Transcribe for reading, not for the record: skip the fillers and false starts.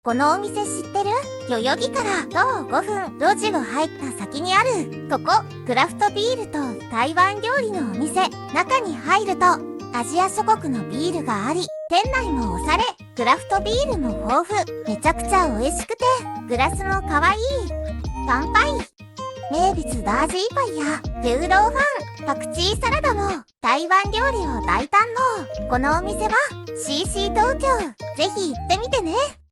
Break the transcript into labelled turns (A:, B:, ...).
A: このお店知ってる？代々木から徒歩5分、路地を入った先にある、ここ、クラフトビールと台湾料理のお店。中に入ると、アジア諸国のビールがあり、店内もおしゃれ、クラフトビールも豊富、めちゃくちゃ美味しくて、グラスも可愛い。乾杯。名物ダージーパイや、ペウローファン、パクチーサラダも、台湾料理を大堪能。このお店は、CC 東京。ぜひ行ってみてね。